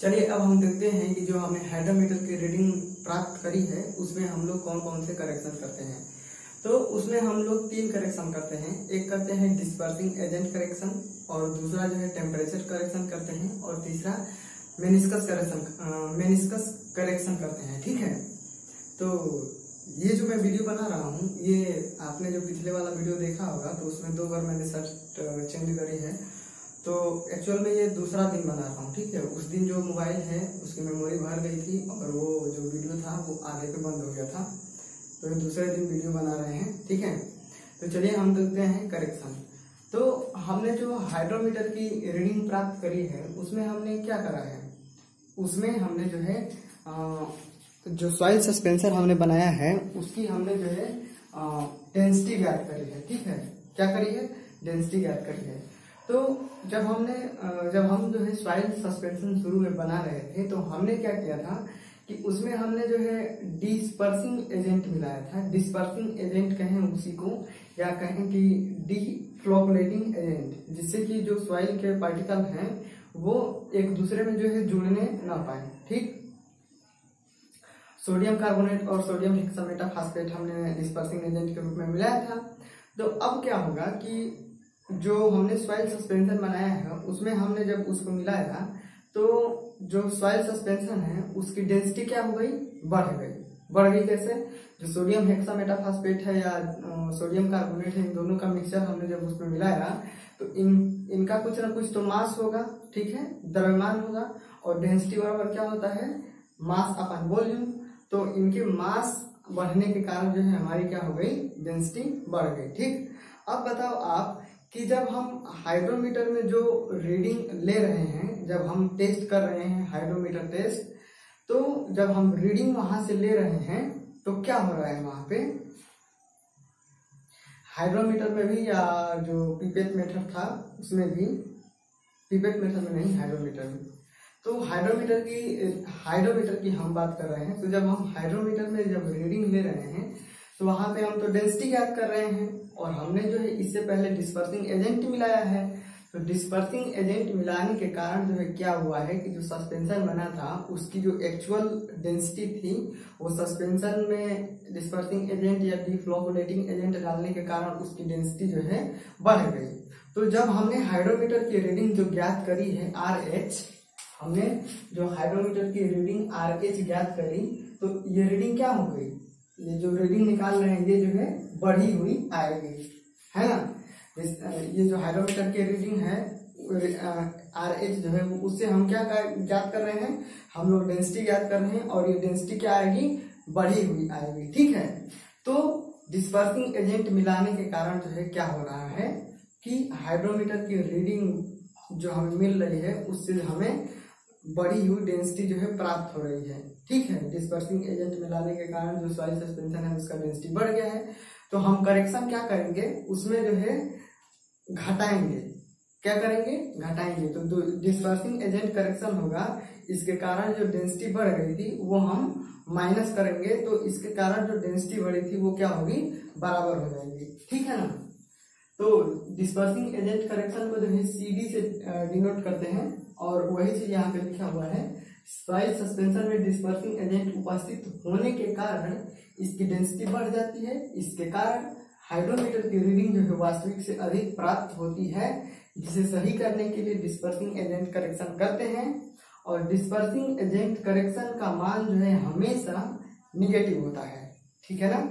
चलिए अब हम देखते हैं कि जो हमने हाइड्रोमीटर की रीडिंग प्राप्त करी है उसमें हम लोग कौन कौन से करेक्शन करते हैं। तो उसमें हम लोग 3 करेक्शन करते हैं। एक करते हैं डिस्पर्सिंग एजेंट करेक्शन, और दूसरा जो है टेम्परेचर करेक्शन करते हैं, और तीसरा मेनिस्कस करेक्शन करते हैं। ठीक है, तो ये जो मैं वीडियो बना रहा हूँ, ये आपने जो पिछले वाला वीडियो देखा होगा तो उसमें 2 बार मैंने शर्ट चेंज करी है। तो एक्चुअल में ये दूसरा दिन बना रहा हूँ। ठीक है, उस दिन जो मोबाइल है उसकी मेमोरी भर गई थी और वो जो वीडियो था वो आधे पे बंद हो गया था, तो ये दूसरे दिन वीडियो बना रहे हैं। ठीक है, तो चलिए हम देखते हैं करेक्शन। तो हमने जो हाइड्रोमीटर की रीडिंग प्राप्त करी है उसमें हमने क्या करा है, उसमें हमने जो है जो सॉइल सस्पेंसर हमने बनाया है उसकी हमने जो है डेंसिटी ज्ञात करी है। ठीक है, क्या करी है, डेंसिटी ज्ञात करी है। तो जब हम जो है सॉइल सस्पेंशन शुरू में बना रहे थे तो हमने क्या किया था कि उसमें हमने जो है डिस्पर्सिंग एजेंट मिलाया था। डिस्पर्सिंग एजेंट कहें उसी को, या कहें कि डिफ्लोकुलेटिंग एजेंट, जिससे कि जो सॉइल के पार्टिकल हैं वो एक दूसरे में जो है जुड़ने ना पाए। ठीक, सोडियम कार्बोनेट और सोडियम हेक्सामेटाफॉस्फेट हमने डिस्पर्सिंग एजेंट के रूप में मिलाया था। तो अब क्या होगा कि जो हमने सॉइल सस्पेंशन बनाया है उसमें हमने जब उसको मिलाया तो जो सॉइल सस्पेंशन है उसकी डेंसिटी क्या हो गई, बढ़ गई। कैसे, जो सोडियम हेक्सामेटाफॉस्फेट है या सोडियम कार्बोनेट है, इन दोनों का मिक्सचर हमने जब उसमें मिलाया तो इनका कुछ ना कुछ तो मास होगा। ठीक है, द्रव्यमान होगा, और डेंसिटी बराबर क्या होता है, मास अपॉन वॉल्यूम। तो इनके मास बढ़ने के कारण जो है हमारी क्या हो गई, डेंसिटी बढ़ गई। ठीक, अब बताओ आप कि जब हम हाइड्रोमीटर में जो रीडिंग ले रहे हैं, जब हम टेस्ट कर रहे हैं हाइड्रोमीटर टेस्ट, तो जब हम रीडिंग वहां से ले रहे हैं तो क्या हो रहा है वहां पे, हाइड्रोमीटर में भी या जो पिपेट मेथड था उसमें भी, पिपेट मेथड में नहीं, हाइड्रोमीटर में। तो हाइड्रोमीटर की हम बात कर रहे हैं। तो जब हम हाइड्रोमीटर में जब रीडिंग ले रहे हैं तो वहां पे हम तो डेंसिटी ज्ञात कर रहे हैं, और हमने जो है इससे पहले डिस्पर्सिंग एजेंट मिलाया है। तो डिस्पर्सिंग एजेंट मिलाने के कारण जो है क्या हुआ है कि जो सस्पेंशन बना था उसकी जो एक्चुअल डेंसिटी थी वो सस्पेंशन में डिस्पर्सिंग एजेंट या डिफ्लोकुलेटिंग एजेंट डालने के कारण उसकी डेंसिटी जो है बढ़ गई। तो जब हमने हाइड्रोमीटर की रीडिंग जो ज्ञात करी है RH, हमने जो हाइड्रोमीटर की रीडिंग RH ज्ञात करी, तो ये रीडिंग क्या हो गई, ये जो रीडिंग निकाल रहे हैं ये जो है बढ़ी हुई आएगी, है ना। ये जो हाइड्रोमीटर की रीडिंग है RH जो है उससे हम क्या ज्ञात कर रहे हैं, हम लोग डेंसिटी ज्ञात कर रहे हैं, और ये डेंसिटी क्या आएगी, बढ़ी हुई आएगी। ठीक है, तो डिस्पर्सिंग एजेंट मिलाने के कारण जो है क्या हो रहा है कि हाइड्रोमीटर की रीडिंग जो हमें मिल रही है उससे हमें बढ़ी हुई डेंसिटी जो है प्राप्त हो रही है। ठीक है, डिस्पर्सिंग एजेंट मिलाने के कारण जो सॉइल सस्पेंशन है उसका डेंसिटी बढ़ गया है। तो हम करेक्शन क्या करेंगे, उसमें जो है घटाएंगे। क्या करेंगे, घटाएंगे। तो डिस्पर्सिंग एजेंट करेक्शन होगा, इसके कारण जो डेंसिटी बढ़ गई थी वो हम माइनस करेंगे, तो इसके कारण जो डेंसिटी बढ़ी थी वो क्या होगी, बराबर हो जाएगी। ठीक है ना। तो डिस्पर्सिंग एजेंट करेक्शन को जो है CD से डिनोट करते हैं, और वही चीज यहाँ पे लिखा हुआ है, सॉइल सस्पेंशन में डिस्पर्सिंग एजेंट उपस्थित होने के कारण इसकी डेंसिटी बढ़ जाती है। इसके कारण हाइड्रोमीटर की रीडिंग जो है वास्तविक से अधिक प्राप्त होती है, जिसे सही करने के लिए डिस्पर्सिंग एजेंट करेक्शन करते हैं। और डिस्पर्सिंग एजेंट करेक्शन का मान जो है हमेशा निगेटिव होता है। ठीक है ना।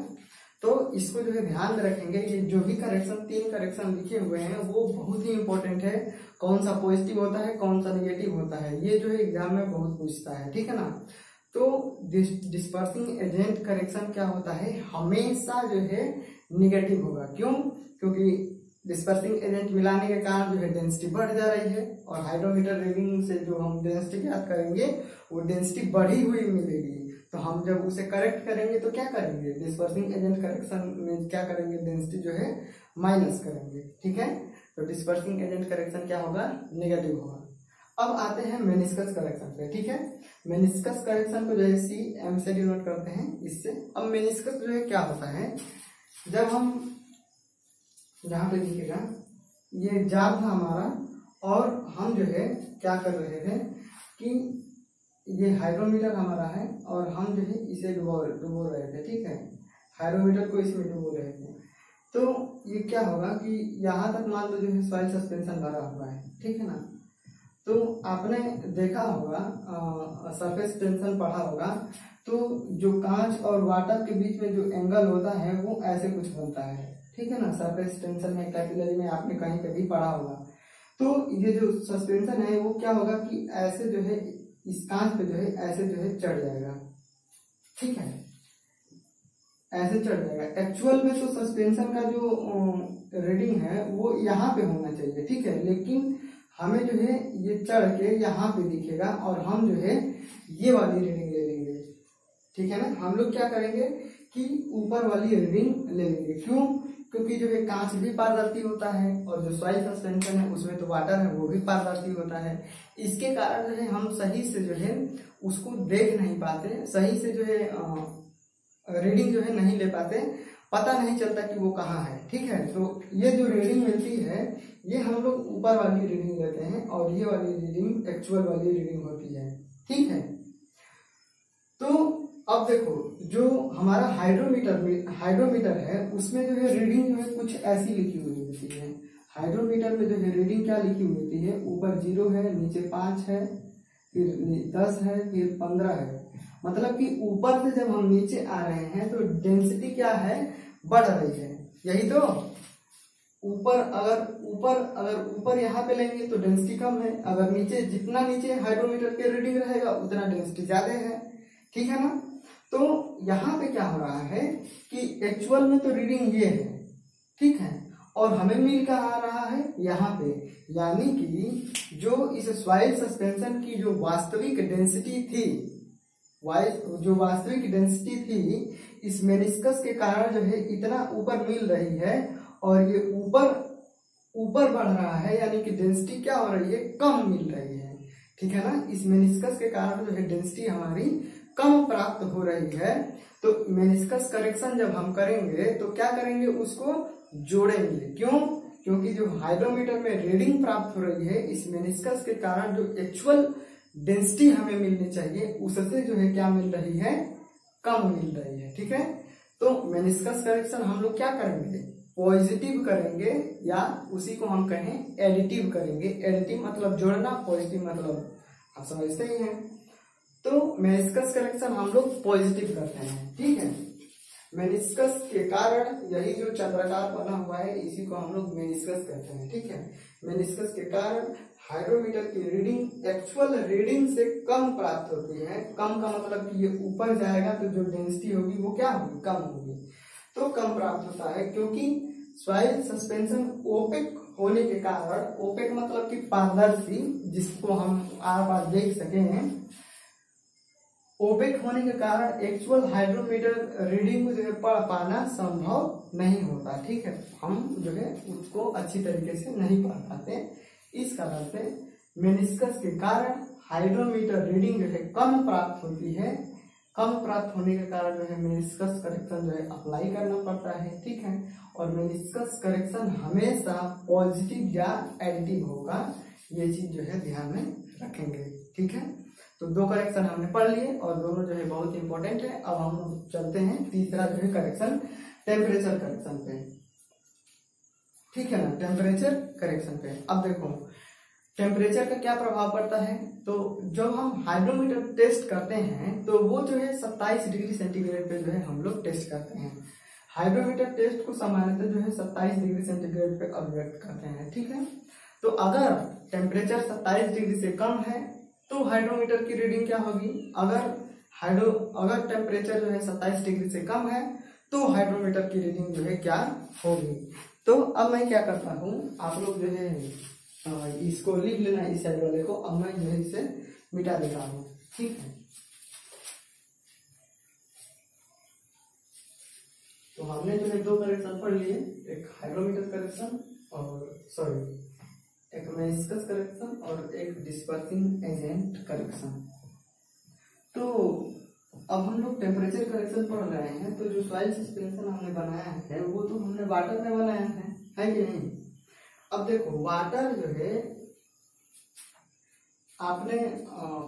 तो इसको जो है ध्यान में रखेंगे। ये जो भी करेक्शन 3 करेक्शन लिखे हुए हैं वो बहुत ही इंपॉर्टेंट है, कौन सा पॉजिटिव होता है कौन सा निगेटिव होता है, ये जो है एग्जाम में बहुत पूछता है। ठीक है ना। तो डिस्पर्सिंग एजेंट करेक्शन क्या होता है, हमेशा जो है निगेटिव होगा। क्यों, क्योंकि डिस्पर्सिंग एजेंट मिलाने के कारण जो है डेंसिटी बढ़ जा रही है, और हाइड्रोमीटर रीडिंग से जो हम डेंसिटी ज्ञात करेंगे वो डेंसिटी बढ़ी हुई मिलेगी। तो हम जब उसे करेक्ट करेंगे तो क्या करेंगे, डिस्पर्सिंग एजेंट करेक्शन में क्या करेंगे, डेंसिटी जो है माइनस करेंगे। ठीक है, तो डिस्पर्सिंग एजेंट करेक्शन क्या होगा, नेगेटिव होगा। अब आते हैं मेनिस्कस करेक्शन पे। ठीक है, मेनिस्कस करेक्शन को जो है CM से डिनोट करते हैं इससे। अब मेनिस्कस जो है क्या होता है, जब हम यहाँ पे देखिएगा ये जाल था हमारा, और हम जो है क्या कर रहे थे कि ये हाइड्रोमीटर हमारा है और हम जो है इसे डुबो रहे थे, ठीक है, हाइड्रोमीटर को इसमें डुबो रहे थे। तो ये क्या होगा कि यहाँ तक मान लो जो है सॉइल सस्पेंशन भरा हुआ है, ठीक है ना। तो आपने देखा होगा, सरफेस टेंशन पढ़ा होगा, तो जो कांच और वाटर के बीच में जो एंगल होता है वो ऐसे कुछ बनता है, ठीक है ना। सरफेस टेंशन में कैपिलरी में आपने कहीं कभी पढ़ा होगा। तो ये जो सस्पेंशन है वो क्या होगा कि ऐसे जो है इस कांच पे जो है ऐसे जो है चढ़ जाएगा, ठीक है, ऐसे चढ़ जाएगा। एक्चुअल में तो सस्पेंशन का जो रीडिंग है वो यहाँ पे होना चाहिए, ठीक है, लेकिन हमें जो है ये चढ़ के यहाँ पे दिखेगा और हम जो है ये वाली रीडिंग ले लेंगे, ठीक है ना। हम लोग क्या करेंगे कि ऊपर वाली रीडिंग ले लेंगे। क्यों? क्योंकि जो है कांच भी पारदर्शी होता है और जो सॉइल सस्पेंशन है उसमें तो वाटर है वो भी पारदर्शी होता है। इसके कारण जो है हम सही से जो है उसको देख नहीं पाते, सही से जो है रीडिंग जो है नहीं ले पाते, पता नहीं चलता कि वो कहाँ है, ठीक है। तो ये जो रीडिंग मिलती है ये हम लोग ऊपर वाली रीडिंग लेते हैं और ये वाली रीडिंग एक्चुअल वाली रीडिंग होती है, ठीक है। तो अब देखो जो हमारा हाइड्रोमीटर है उसमें जो है रीडिंग जो है कुछ ऐसी लिखी हुई होती है। हाइड्रोमीटर में जो है रीडिंग क्या लिखी हुई होती है, ऊपर 0 है, नीचे 5 है, फिर 10 है, फिर 15 है। मतलब कि ऊपर से जब हम नीचे आ रहे हैं तो डेंसिटी क्या है, बढ़ रही है, यही तो। अगर ऊपर यहाँ पे लेंगे तो डेंसिटी कम है, अगर नीचे जितना नीचे हाइड्रोमीटर के रीडिंग रहेगा उतना डेंसिटी ज्यादा है, ठीक है ना। तो यहाँ पे क्या हो रहा है कि एक्चुअल में तो रीडिंग ये है, ठीक है, और हमें मिल क्या आ रहा है यहाँ पे, यानी कि जो इस सॉइल सस्पेंशन की जो वास्तविक डेंसिटी थी, इस मेनिस्कस के कारण जो है इतना ऊपर मिल रही है और ये ऊपर बढ़ रहा है, यानी कि डेंसिटी क्या हो रही है, कम मिल रही है, ठीक है ना। इस मेनिस्कस के कारण जो है डेंसिटी हमारी कम प्राप्त हो रही है। तो मेनिस्कस करेक्शन जब हम करेंगे तो क्या करेंगे, उसको जोड़ेंगे। क्यों? क्योंकि जो हाइड्रोमीटर में रीडिंग प्राप्त हो रही है इस मेनिस्कस के कारण जो एक्चुअल डेंसिटी हमें मिलनी चाहिए उससे जो है क्या मिल रही है, कम मिल रही है, ठीक है। तो मेनिस्कस करेक्शन हम लोग क्या करेंगे, पॉजिटिव करेंगे या उसी को हम कहें एडिटिव करेंगे। एडिटिव मतलब जोड़ना, पॉजिटिव मतलब आप समझते ही हैं। तो मेनिस्कस करेक्शन हम लोग पॉजिटिव करते हैं, ठीक है। मेनिस्कस के कारण यही जो चंद्राकार बना हुआ है इसी को हम लोग मेनिस्कस कहते हैं, ठीक है। मेनिस्कस के कारण हाइड्रोमीटर की रीडिंग एक्चुअल रीडिंग से कम प्राप्त होती है। कम का मतलब कि ये ऊपर जाएगा तो जो डेंसिटी होगी वो क्या होगी, कम होगी, तो कम प्राप्त होता है। क्योंकि सॉइल सस्पेंशन ओपेक होने के कारण, ओपेक मतलब कि पारदर्शी, जिसको हम आप देख सके हैं, ओपेक होने के कारण एक्चुअल हाइड्रोमीटर रीडिंग को जो है पढ़ पाना संभव नहीं होता, ठीक है। हम जो है उसको अच्छी तरीके से नहीं पढ़ पाते। इस कारण से मेनिस्कस के कारण हाइड्रोमीटर रीडिंग जो है कम प्राप्त होती है। कम प्राप्त होने के कारण जो है मेनिस्कस करेक्शन जो है अप्लाई करना पड़ता है, ठीक है। और मेनिस्कस करेक्शन हमेशा पॉजिटिव या एडिटिव होगा, ये चीज जो है ध्यान में रखेंगे, ठीक है। तो 2 करेक्शन हमने पढ़ लिए और दोनों जो है बहुत इंपॉर्टेंट है। अब हम चलते हैं तीसरा जो है करेक्शन, टेम्परेचर करेक्शन पे, ठीक है ना। टेम्परेचर करेक्शन पे अब देखो टेम्परेचर का क्या प्रभाव पड़ता है। तो जब हम हाइड्रोमीटर टेस्ट करते हैं तो वो जो है 27 डिग्री सेंटीग्रेड पे जो है हम लोग टेस्ट करते हैं। हाइड्रोमीटर टेस्ट को सामान्यतः जो है 27 डिग्री सेंटीग्रेड पे अभिव्यक्त करते हैं, ठीक है। तो अगर टेम्परेचर 27 डिग्री से कम है तो हाइड्रोमीटर की रीडिंग क्या होगी, अगर टेम्परेचर जो है 27 डिग्री से कम है तो हाइड्रोमीटर की रीडिंग जो है क्या होगी। तो अब मैं क्या करता हूँ, आप लोग जो है इसको लिख लेना, इस साइड वाले को। अब मैं जो है इसे मिटा देता हूँ, ठीक है। तो हमने जो है 2 करेक्शन पढ़ लिए, एक हाइड्रोमीटर करेक्शन और एक मेनिस्कस करेक्शन और एक डिस्पर्सिंग एजेंट करेक्शन। तो अब हम लोग टेम्परेचर करेक्शन पढ़ रहे हैं। तो जो सॉइल सस्पेंशन हमने बनाया है वो तो हमने वाटर में बनाया है कि नहीं। अब देखो वाटर जो है आपने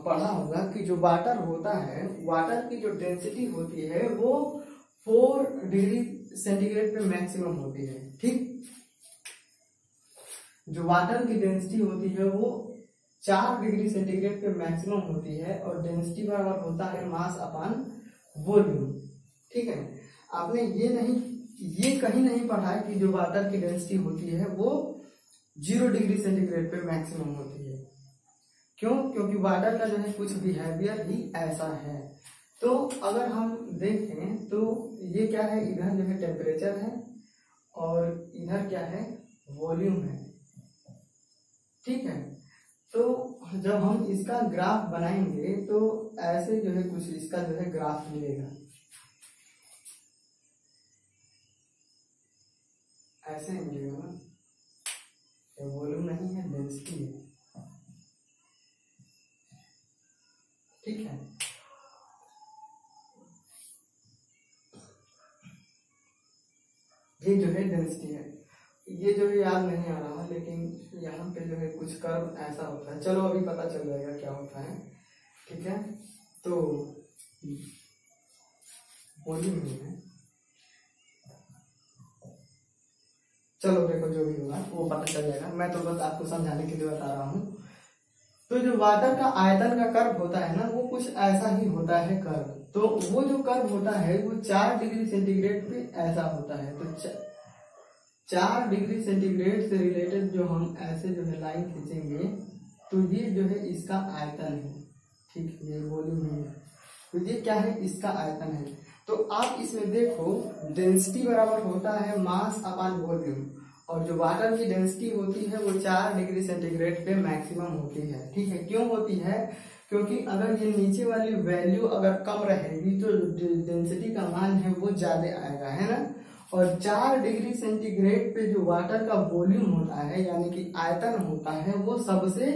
पढ़ा होगा कि जो वाटर होता है, वाटर की जो डेंसिटी होती है वो 4 डिग्री सेंटीग्रेड पे मैक्सिमम होती है। ठीक, जो वाटर की डेंसिटी होती है वो 4 डिग्री सेंटीग्रेड पे मैक्सिमम होती है और डेंसिटी बराबर होता है मास अपॉन वॉल्यूम। ठीक है, आपने ये कहीं नहीं पढ़ा है कि जो वाटर की डेंसिटी होती है वो 0 डिग्री सेंटीग्रेड पे मैक्सिमम होती है। क्यों? क्योंकि वाटर का जो है कुछ बिहेवियर ही ऐसा है। तो अगर हम देखें तो ये क्या है, इधर जो है टेम्परेचर है और इधर क्या है, वॉल्यूम है। ठीक है, तो जब हम इसका ग्राफ बनाएंगे तो ऐसे जो है कुछ इसका जो है ग्राफ मिलेगा, ऐसे मिलेगा ना, वॉल्यूम नहीं है, डेंसिटी है। ठीक है, ये जो है डेंसिटी है, ये जो है याद नहीं आ रहा, लेकिन यहाँ पे जो है कुछ कर्व ऐसा होता है। चलो अभी पता चल जाएगा क्या होता है। ठीक है, तो वॉल्यूम है, चलो देखो जो भी होगा वो पता चल जाएगा, मैं तो बस आपको समझाने के लिए बता रहा हूँ। तो जो वाटर का आयतन का कर्व होता है ना, वो कुछ ऐसा ही होता है कर्व। तो वो जो कर्व होता है वो 4 डिग्री सेंटीग्रेड पे ऐसा होता है। तो 4 डिग्री सेंटीग्रेड से रिलेटेड जो हम ऐसे जो है लाइन खींचेंगे तो ये जो है इसका आयतन है। ठीक, ये वॉल्यूम है, तो ये क्या है, इसका आयतन है। तो आप इसमें देखो डेंसिटी बराबर होता है मास अपॉन वॉल्यूम, और जो वाटर की डेंसिटी होती है वो 4 डिग्री सेंटीग्रेड पे मैक्सिमम होती है। ठीक है, क्यों होती है? क्योंकि अगर ये नीचे वाली वैल्यू अगर कम रहेगी तो डेंसिटी का मान है वो ज्यादा आएगा, है ना। और 4 डिग्री सेंटीग्रेड पे जो वाटर का वॉल्यूम होता है यानी कि आयतन होता है वो सबसे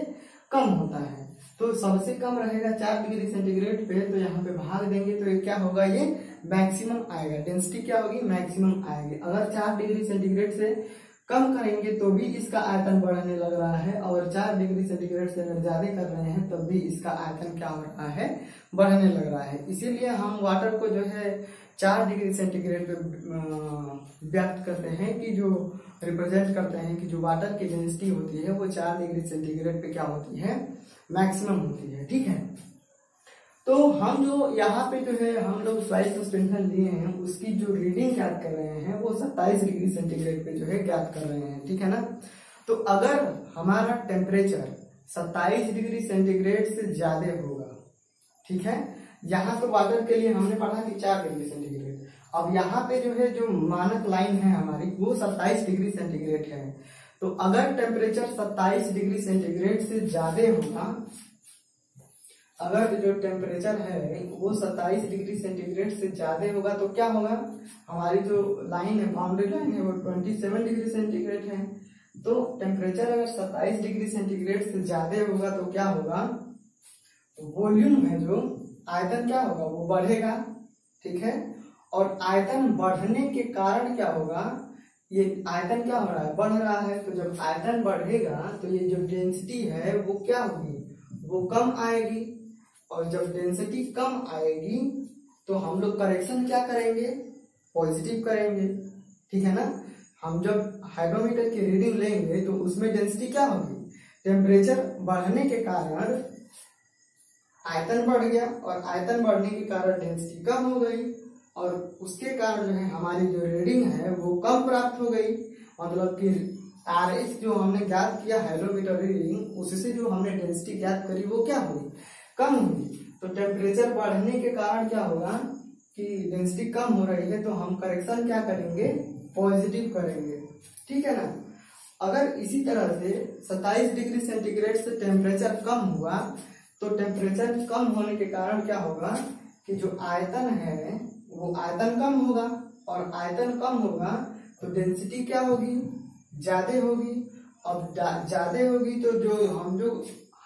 कम होता है। तो सबसे कम रहेगा 4 डिग्री सेंटीग्रेड पे, तो यहाँ पे भाग देंगे तो ये क्या होगा, ये मैक्सिमम आएगा। डेंसिटी क्या होगी, मैक्सिमम आएगी। अगर 4 डिग्री सेंटीग्रेड से कम करेंगे तो भी इसका आयतन बढ़ने लग रहा है, और 4 डिग्री सेंटीग्रेड से अगर ज्यादा कर रहे हैं तब भी इसका आयतन क्या हो रहा है, बढ़ने लग रहा है। इसीलिए हम वाटर को जो है 4 डिग्री सेंटीग्रेड पे व्यक्त करते हैं, कि जो रिप्रेजेंट करते हैं कि जो वाटर की डेंसिटी होती है वो 4 डिग्री सेंटीग्रेड पे क्या होती है, मैक्सिमम होती है। ठीक है, तो हम जो यहाँ पे जो है हम लोग स्लाइड सस्पेंशन लिए हैं उसकी जो रीडिंग ज्ञात कर रहे हैं वो 27 डिग्री सेंटीग्रेड पे जो है ज्ञात कर रहे हैं। ठीक है ना, तो अगर हमारा टेम्परेचर 27 डिग्री सेंटीग्रेड से ज्यादा होगा, ठीक है, यहाँ तो वाटर के लिए हमने पढ़ा कि 4 डिग्री सेंटीग्रेड, अब यहाँ पे जो है जो मानक लाइन है हमारी वो 27 डिग्री सेंटीग्रेड है। तो अगर टेम्परेचर 27 डिग्री सेंटीग्रेड से ज्यादा होगा, अगर जो टेम्परेचर है वो 27 डिग्री सेंटीग्रेड से ज्यादा होगा तो क्या होगा, हमारी जो लाइन है, बाउंड्री लाइन है, वो 27 डिग्री सेंटीग्रेड है। तो टेम्परेचर अगर 27 डिग्री सेंटीग्रेड से ज्यादा होगा तो क्या होगा, वॉल्यूम है जो आयतन क्या होगा, वो बढ़ेगा। ठीक है, और आयतन बढ़ने के कारण क्या होगा, ये आयतन क्या हो रहा है, बढ़ रहा है। तो जब आयतन बढ़ेगा तो ये जो डेंसिटी है वो क्या होगी, वो कम आएगी, और जब डेंसिटी कम आएगी तो हम लोग करेक्शन क्या करेंगे, पॉजिटिव करेंगे। ठीक है ना, हम जब हाइड्रोमीटर की रीडिंग लेंगे तो उसमें डेंसिटी क्या होगी, टेम्परेचर बढ़ने के कारण आयतन बढ़ गया, और आयतन बढ़ने के कारण डेंसिटी कम हो गई, और उसके कारण जो है हमारी जो रीडिंग है वो कम प्राप्त हो गई। मतलब कि RH जो हमने ज्ञात किया हाइड्रोमीटर रीडिंग, उससे जो हमने डेंसिटी ज्ञात करी वो क्या हुई, कम हुई। तो टेम्परेचर बढ़ने के कारण क्या होगा कि डेंसिटी कम हो रही है, तो हम करेक्शन क्या करेंगे, पॉजिटिव करेंगे। ठीक है ना, अगर इसी तरह से 27 डिग्री सेंटीग्रेड से टेम्परेचर कम हुआ तो टेम्परेचर कम होने के कारण क्या होगा कि जो आयतन है वो आयतन कम होगा, और आयतन कम होगा तो डेंसिटी क्या होगी, ज्यादा होगी। अब ज्यादा होगी तो जो हम जो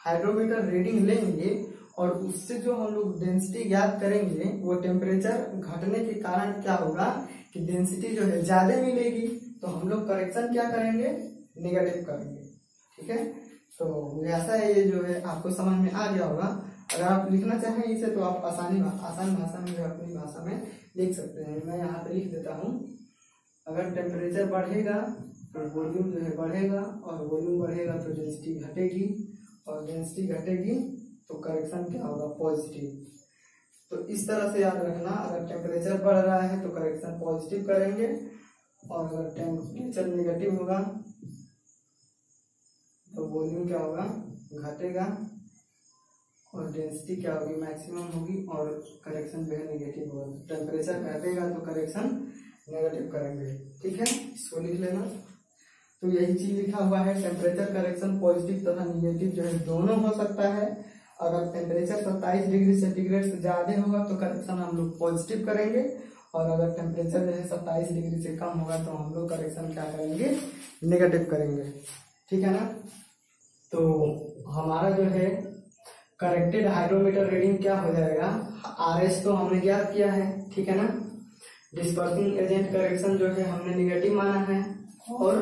हाइड्रोमीटर रीडिंग लेंगे और उससे जो हम लोग डेंसिटी ज्ञात करेंगे वो टेम्परेचर घटने के कारण क्या होगा कि डेंसिटी जो है ज्यादा मिलेगी, तो हम लोग करेक्शन क्या करेंगे, नेगेटिव करेंगे। ठीक है, तो मुझे आशा है ये जो है आपको समझ में आ गया होगा। अगर आप लिखना चाहें इसे तो आप आसान भाषा में अपनी भाषा में लिख सकते हैं। मैं यहाँ पे लिख देता हूँ, अगर टेम्परेचर बढ़ेगा तो वॉल्यूम जो है बढ़ेगा, और वॉल्यूम बढ़ेगा तो डेंसिटी घटेगी, और डेंसिटी घटेगी तो करेक्शन क्या होगा, पॉजिटिव। तो इस तरह से याद रखना, अगर टेम्परेचर बढ़ रहा है तो करेक्शन पॉजिटिव करेंगे, और अगर टेम्परेचर नेगेटिव होगा तो वॉल्यूम क्या होगा, घटेगा, और डेंसिटी क्या होगी, मैक्सिमम होगी, और करेक्शन जो है नेगेटिव होगा। टेम्परेचर घटेगा तो करेक्शन नेगेटिव करेंगे। ठीक है, इसको लिख लेना। तो यही चीज लिखा हुआ है, टेम्परेचर करेक्शन पॉजिटिव तथा निगेटिव जो है दोनों हो सकता है। अगर टेम्परेचर 27 डिग्री सेंटीग्रेड से ज्यादा होगा तो करेक्शन हम लोग पॉजिटिव करेंगे, और अगर टेम्परेचर जो है 27 डिग्री से कम होगा तो हम लोग करेक्शन क्या करेंगे, नेगेटिव करेंगे। ठीक है ना। तो हमारा जो है करेक्टेड हाइड्रोमीटर रीडिंग क्या हो जाएगा, RS तो हमने ज्ञात किया है। ठीक है ना। डिस्पर्सिंग एजेंट करेक्शन जो है हमने निगेटिव माना है, और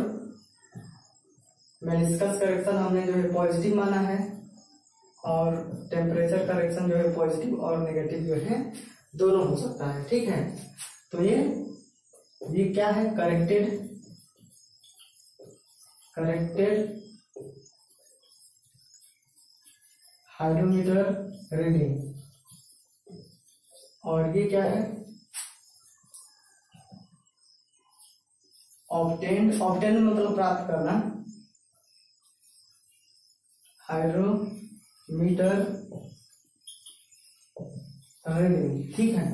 मेनिस्कस करेक्शन हमने जो है पॉजिटिव माना है, और टेम्परेचर करेक्शन जो है पॉजिटिव और नेगेटिव जो है दोनों हो सकता है। ठीक है। तो ये क्या है, करेक्टेड हाइड्रोमीटर रीडिंग, और ये क्या है, ऑब्टेन्ड मतलब प्राप्त करना, हाइड्रोमीटर रीडिंग। ठीक है।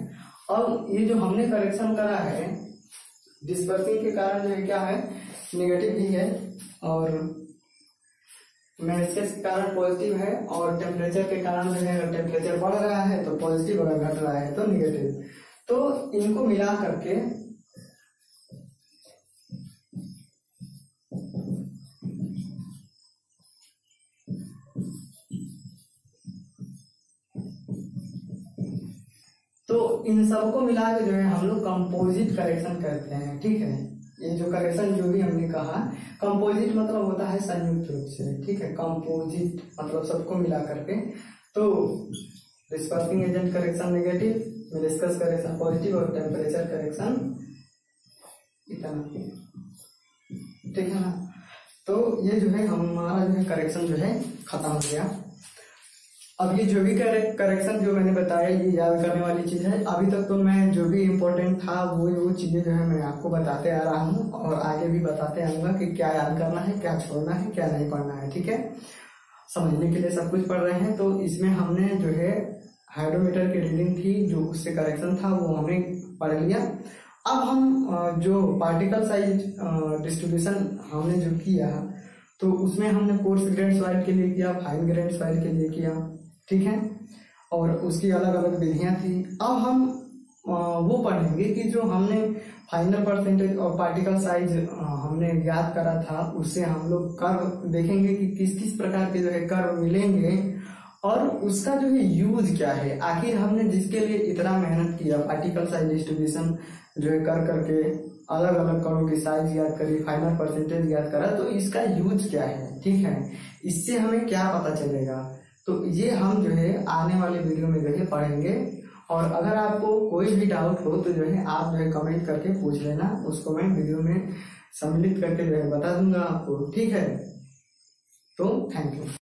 अब ये जो हमने करेक्शन करा है डिस्पर्सिंग के कारण जो है क्या है, नेगेटिव ही है, और मेनिस्कस के कारण पॉजिटिव है, और टेम्परेचर के कारण जो है अगर टेम्परेचर बढ़ रहा है तो पॉजिटिव, अगर घट रहा है तो नेगेटिव। तो इनको मिला करके तो इन सबको मिला के जो है हम लोग कंपोजिट करेक्शन करते हैं। ठीक है। ये जो करेक्शन जो भी हमने कहा, कंपोजिट मतलब होता है संयुक्त रूप से। ठीक है। कंपोजिट मतलब सबको मिला करके। तो dispersing agent correction negative, meniscus correction positive, और टेम्परेचर करेक्शन इतना। ठीक है ना। तो ये जो है हमारा जो है करेक्शन जो है खत्म हो गया। अब ये जो भी करेक्शन जो मैंने बताया ये याद करने वाली चीज है। अभी तक तो मैं जो भी इम्पोर्टेंट था वो चीजें जो है मैं आपको बताते आ रहा हूँ, और आगे भी बताते आऊंगा कि क्या याद करना है, क्या छोड़ना है, क्या नहीं पढ़ना है। ठीक है। समझने के लिए सब कुछ पढ़ रहे हैं। तो इसमें हमने जो है हाइड्रोमीटर की रीडिंग थी, जो उससे करेक्शन था वो हमने पढ़ लिया। अब हम जो पार्टिकल साइज डिस्ट्रीब्यूशन हमने जो किया तो उसमें हमने कोर्स ग्रेन सॉइल के लिए किया, फाइन ग्रेन सॉइल के लिए किया। ठीक है। और उसकी अलग अलग विधियां थी। अब हम वो पढ़ेंगे कि जो हमने फाइनल परसेंटेज और पार्टिकल साइज हमने ज्ञात करा था, उससे हम लोग कर्व देखेंगे कि किस किस प्रकार के जो है कर्व मिलेंगे, और उसका जो है यूज क्या है। आखिर हमने जिसके लिए इतना मेहनत किया, पार्टिकल साइज डिस्ट्रीब्यूशन जो है कर करके अलग अलग कर्व की साइज याद करी, फाइनल परसेंटेज याद करा, तो इसका यूज क्या है। ठीक है। इससे हमें क्या पता चलेगा, तो ये हम जो है आने वाले वीडियो में जो है पढ़ेंगे। और अगर आपको कोई भी डाउट हो तो जो है आप जो है कमेंट करके पूछ लेना, उसको मैं वीडियो में सम्मिलित करके जो है बता दूंगा आपको। ठीक है। तो थैंक यू।